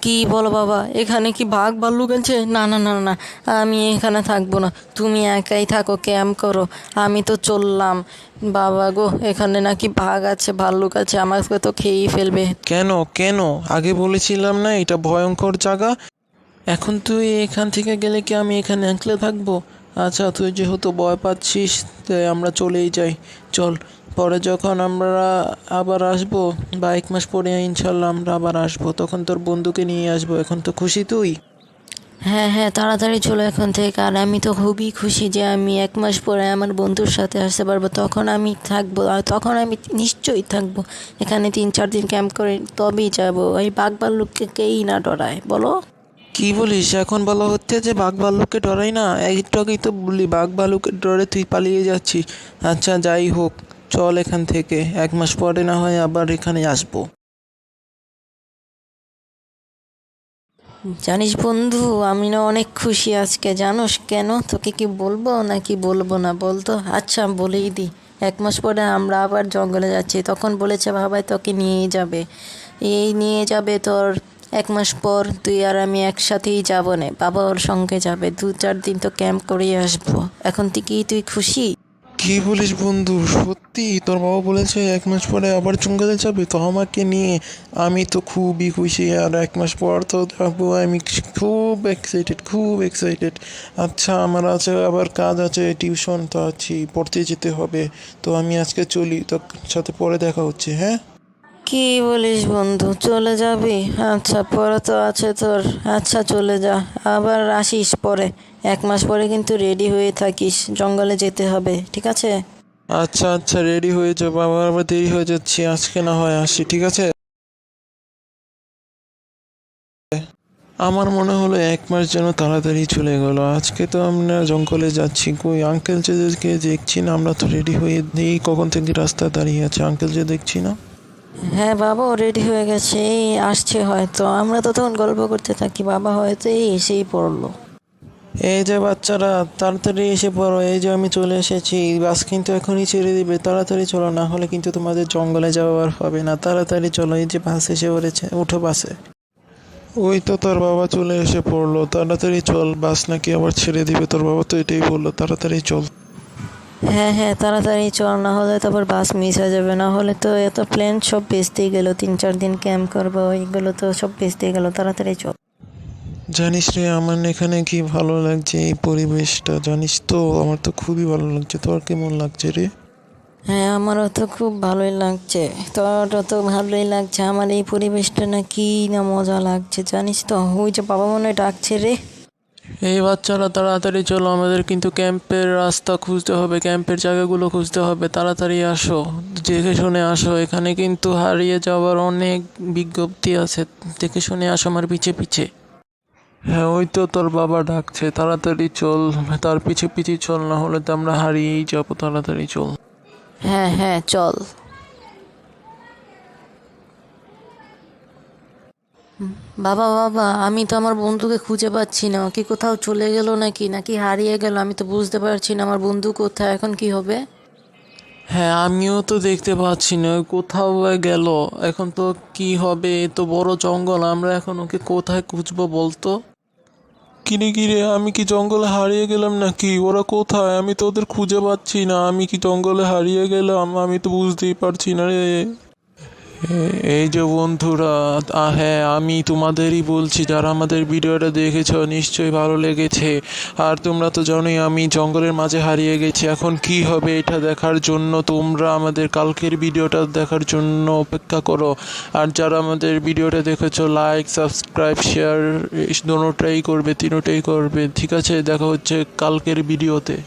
কি বলো বাবা, এখানে কি বাঘ ভাল্লুক আছে? না না না না, আমি এখানে থাকবো না, তুমি একাই থাকো, ক্যাম্প করো, আমি তো চললাম। বাবা গো, এখানে নাকি বাঘ আছে, ভাল্লুক আছে, আমাকে তো খেয়েই ফেলবে। কেন কেন আগে বলেছিলাম না এটা ভয়ঙ্কর জায়গা? এখন তুই এখান থেকে গেলে কি আমি এখানে একলা থাকবো? আচ্ছা, তুই যেহেতু ভয় পাচ্ছিস তাই আমরা চলেই যাই। চল, পরে যখন আমরা আবার আসবো বা 1 মাস পরে ইনশাল্লাহ আমরা আবার আসবো, তখন তোর বন্ধুকে নিয়ে আসবো। এখন তো খুশি তুই? হ্যাঁ হ্যাঁ, তাড়াতাড়ি চলো এখান থেকে। আর আমি তো খুবই খুশি যে আমি 1 মাস পরে আমার বন্ধুর সাথে আসতে পারবো, তখন আমি থাকবো, আর তখন আমি নিশ্চয়ই থাকবো এখানে 3-4 দিন ক্যাম্প করে, তবেই যাবো। এই বাঘ ভাল্লুককে কেই না ডরায় বলো। কি বলিস? এখন বলা হচ্ছে যে বাঘ ভাল্লুককে ডরাই না? একটু আগেই তো বললি বাঘ ভাল্লুকের ডরে তুই পালিয়ে যাচ্ছিস। আচ্ছা, যাই হোক, চল এখান থেকে। 1 মাস পরে না হয় আবার এখানে আসবো। জানিস বন্ধু, আমি না অনেক খুশি আজকে, জানোস কেন? তোকে কি বলবো নাকি বলবো না বলতো? আচ্ছা বলেই দিই। 1 মাস পরে আমরা আবার জঙ্গলে যাচ্ছি, তখন বলেছে বাবাই তোকে নিয়েই যাবে। এই নিয়ে যাবে তোর 1 মাস পর, তুই আর আমি একসাথেই যাবো না, বাবা ওর সঙ্গে যাবে, 2-4 দিন তো ক্যাম্প করেই আসবো। এখন থেকেই তুই খুশি? কি বলিস বন্ধু, সত্যি তোর বাবা বলেছে 1 মাস পরে আবার জঙ্গলে যাবে তো আমাকে নিয়ে? আমি তো খুবই খুশি, আর 1 মাস পর তো যাবো আমি। খুব এক্সাইটেড, খুব এক্সাইটেড। আচ্ছা, আমার আছে আবার কাজ আছে, টিউশন তো আছি, পড়তে যেতে হবে। তো আমি আজকে চলি, তোর সাথে পরে দেখা হচ্ছে, হ্যাঁ? কি বলিস বন্ধু, চলে যাবি? আচ্ছা, পরে তো আছে তোর। আচ্ছা চলে যা, আবার আসিস পরে। 1 মাস পরে কিন্তু রেডি হয়ে থাকিস, জঙ্গলে যেতে হবে, ঠিক আছে? আচ্ছা আচ্ছা, রেডি হয়ে যাবো, আবার আবার দেরি হয়ে যাচ্ছি, আজকে না হয় আসি, ঠিক আছে? আমার মনে হলো 1 মাস যেন তাড়াতাড়ি চলে গেল। আজকে তো আমরা জঙ্গলে যাচ্ছি, কই আঙ্কেল যেদেরকে দেখছি না, আমরা তো রেডি হয়ে এই কখন থেকে রাস্তায় দাঁড়িয়ে আছে, আঙ্কেল যে দেখছি না। হ্যাঁ, বাবাও রেডি হয়ে গেছে, এই আসছে হয়তো। আমরা তো তখন গল্প করতে থাকি, বাবা হয়তো এই এসেই পড়লো। এই যে বাচ্চারা, তাড়াতাড়ি এসে পড়ো, এই যে আমি চলে এসেছি। বাস কিন্তু এখনই ছেড়ে দিবে, তাড়াতাড়ি চলো, না হলে কিন্তু তোমাদের জঙ্গলে যাওয়া আর হবে না। তাড়াতাড়ি চলো, এই যে বাস এসে পড়েছে, উঠো বাসে। ওই তো তোর বাবা চলে এসে পড়লো, তাড়াতাড়ি চল, বাস নাকি আবার ছেড়ে দিবে, তোর বাবা তো এটাই বললো, তাড়াতাড়ি চল। হ্যাঁ হ্যাঁ, তাড়াতাড়ি চল, না হলে তো আবার বাস মিস হয়ে যাবে, না হলে তো এত প্ল্যান সব ভেস্তেই গেল। 3-4 দিন ক্যাম্প করবো, ওইগুলো তো সব ভেস্তেই গেল, তাড়াতাড়ি চল। জানিস রে, আমার এখানে কি ভালো লাগছে এই পরিবেশটা, জানিস তো? আমার তো খুবই ভালো লাগছে। তোর কেমন লাগছে রে? হ্যাঁ, আমারও তো খুব ভালোই লাগছে। তোরও তো ভালোই লাগছে। আমার এই পরিবেশটা না কি না মজা লাগছে, জানিস তো? ওই যে বাবা মনে হয় ডাকছে রে। এই বাচ্চারা, তাড়াতাড়ি চলো, আমাদের কিন্তু ক্যাম্পের রাস্তা খুঁজতে হবে, ক্যাম্পের জায়গাগুলো খুঁজতে হবে। তাড়াতাড়ি আসো, দেখে শুনে আসো, এখানে কিন্তু হারিয়ে যাওয়ার অনেক বিজ্ঞপ্তি আছে। দেখে শুনে আসো আমার পিছে পিছে। হ্যাঁ, ওই তো তোর বাবা ডাকছে, তাড়াতাড়ি চল, তার পিছে পিছে চল, না হলে তো আমরা হারিয়েই যাবো। তাড়াতাড়ি চল। হ্যাঁ হ্যাঁ, চল। বাবা বাবা, আমি তো আমার বন্ধুকে খুঁজে পাচ্ছি না, ও কি কোথাও চলে গেল নাকি নাকি হারিয়ে গেল, আমি তো বুঝতে পারছি না আমার বন্ধু কোথায়, এখন কি হবে? হ্যাঁ, আমিও তো দেখতে পাচ্ছি না, ওই কোথাও গেল। এখন তো কি হবে, এ তো বড় জঙ্গল, আমরা এখন ওকে কোথায় খুঁজবো বলতো? কিরে কিরে, আমি কি জঙ্গলে হারিয়ে গেলাম নাকি? ওরা কোথায়? আমি তো ওদের খুঁজে পাচ্ছি না। আমি কি জঙ্গলে হারিয়ে গেলাম? আমি তো বুঝতেই পারছি না রে। এই যে বন্ধুরা, হ্যাঁ, আমি তোমাদেরই বলছি, যারা আমাদের ভিডিওটা দেখেছো নিশ্চয়ই ভালো লেগেছে। আর তোমরা তো জানোই আমি জঙ্গলের মাঝে হারিয়ে গেছি, এখন কি হবে এটা দেখার জন্য তোমরা আমাদের কালকের ভিডিওটা দেখার জন্য অপেক্ষা করো। আর যারা আমাদের ভিডিওটা দেখেছো, লাইক, সাবস্ক্রাইব, শেয়ার, দোনোটাই করবে, তিনোটাই করবে, ঠিক আছে? দেখা হচ্ছে কালকের ভিডিওতে।